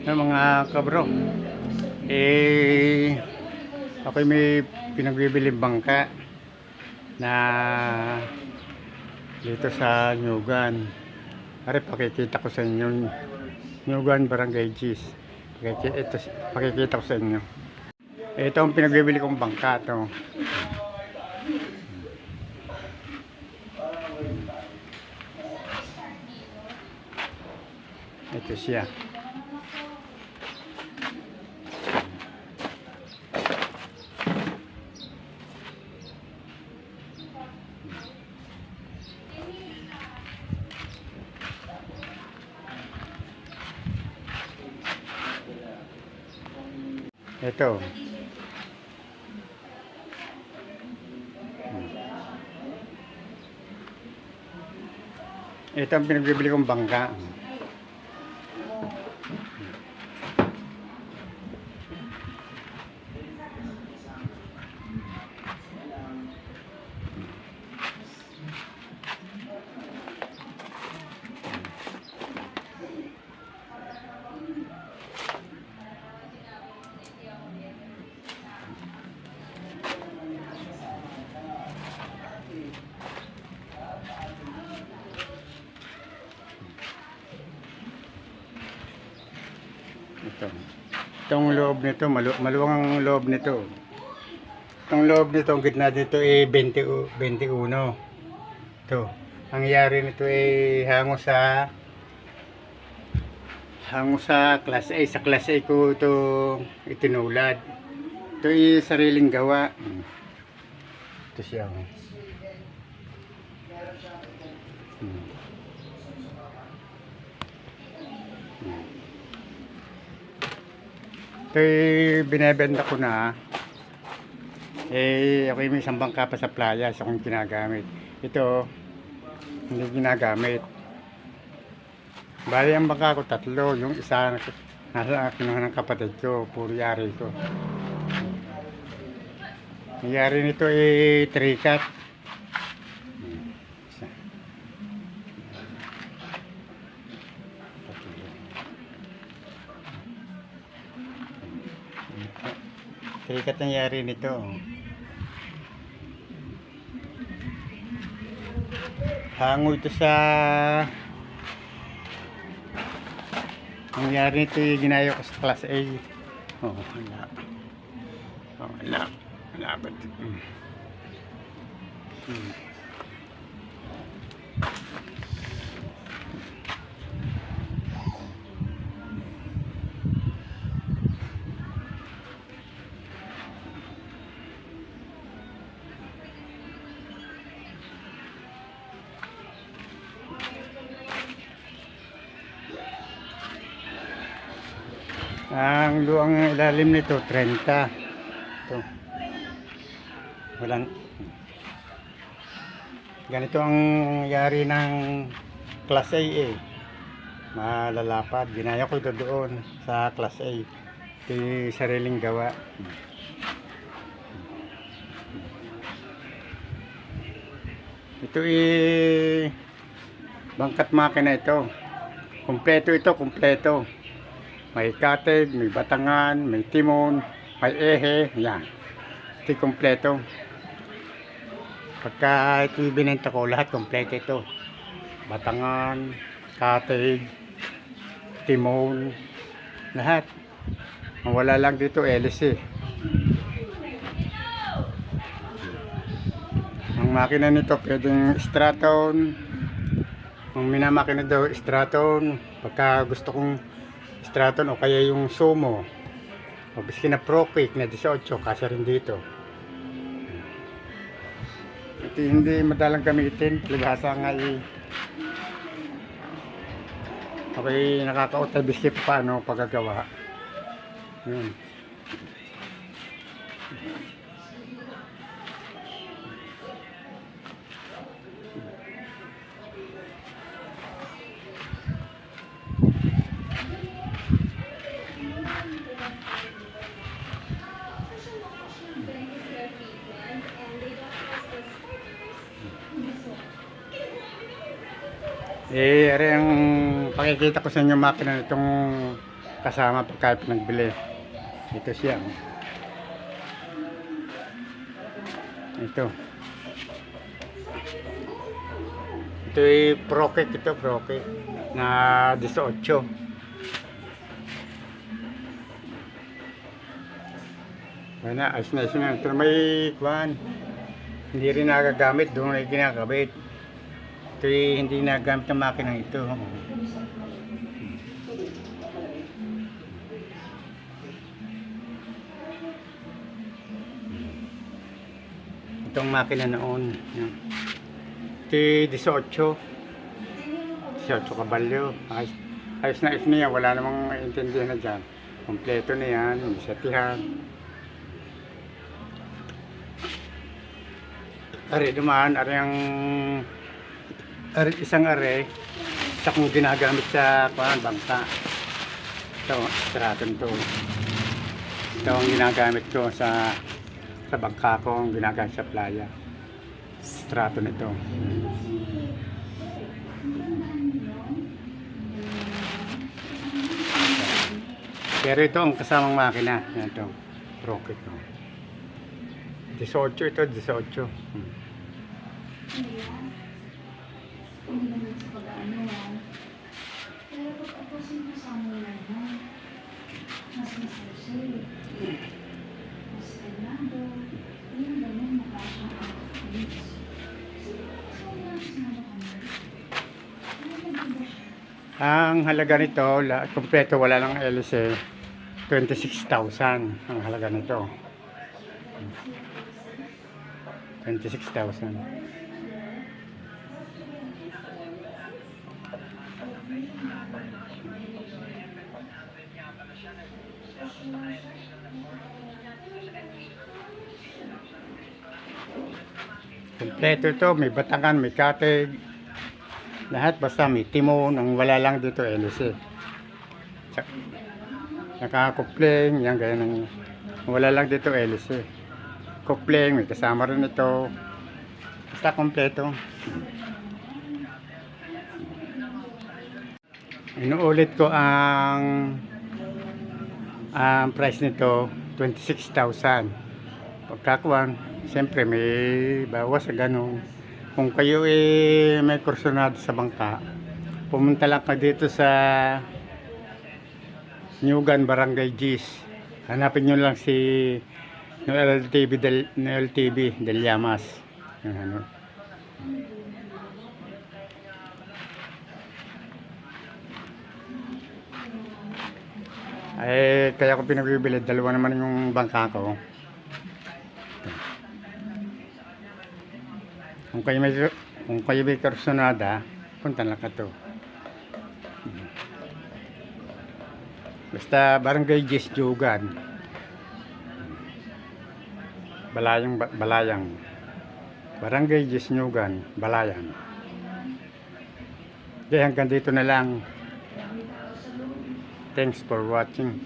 ng mga kabro. Ako may pinagbibiling bangka na dito sa Nyugan. Are pakikita ko sa inyo Nyugan Barangay Gis. Pakikita ko sa inyo. Ito ang pinagbibili kong bangka to. Ito siya. Ito. Ito ang pinagbibili kong bangka. Itong loob nito, maluwang ang loob nito. Itong loob nito, ang gitna dito 21. Ito. Ang yari nito hango sa class A. Sa class A ko ito itinulad. Ito sariling gawa. Ito siya. Ito binebenta ko na. Ako may isang bangka pa sa playa sa kung ginagamit. Ito hindi ginagamit. Bali ang bangka ko 3. Yung isa nasa akin ng kapatid ko. Puro yari ko. Ang yari nito 3-cat. Trikat ang yari nito. Hango ito sa ang yari nito ginayo ko sa class A. Wala. Wala ba? Ang luang ilalim nito 30. Ito. Walang ganito ang yari ng class A malalapad. Ginaya ko ito doon sa class A. Ito sariling gawa. Ito bangkat makina ito. Kompleto. May katig, may batangan, may timon, may ehe, yan. Ito kompleto. Pagka ito binenta ko, lahat kompleto ito. Batangan, katig, timon, lahat. Ang wala lang dito, LC. Ang makina nito, pwedeng Straton. Ang minamakina daw, Straton. Pagka gusto kong Straton o kaya yung Sumo o biski na Pro Quick na 18 kasi rin dito. Ito hindi madalang gamitin, palibhasa nga okay, nakakautay biski pa paano paggagawa. Yun. Ari ang pakikita ko sa inyo makina nitong kasama pagka nagbili. Ito siya. Ito. Ito ay proket, ito proket na 18. Wala, ayos na. Ito may kwan. Hindi rin nagagamit, doon ay kinakabit. Ito ay hindi nagagamit ng makina ito. Itong makina noon. Ito ay 18 kabalyo. Ayos na niya, wala namang intindihan na dyan. Kompleto na yan, may satihan. Ari dumaan, isang isa kong ginagamit sa bangka. Ito, straton to. Ito ang ginagamit ko sa bangka ko, ang ginagamit sa playa. Straton ito. Pero ito ang kasamang makina. Ito, rocket to. 18 ito, 18. Ang halaga nito, kompleto wala lang LC, 26,000 ang halaga nito. 26,000. Kompleto ito, may batangan, may katig. Lahat basta may timon, ang wala lang dito LC. Nakakupling, yan ganyan. Wala lang dito LC. Kupling, may kasama rin ito. Basta kompleto. Inuulit ko ang price nito, 26,000. Pagkakuan, siyempre may bawas sa ganun. Kung kayo may kursunado sa bangka, pumunta lang ka dito sa Nyugan, Barangay Gis. Hanapin nyo lang si Noel TV Del Llamas. Ano. Kaya ko pinabibili, dalawa naman yung bangka ko. Kung kayo may kursunada, punta lang ka to. Basta Barangay Gis Nyugan. Balayang. Barangay Gis Nyugan, Balayan. Okay, hanggang dito na lang. Thanks for watching.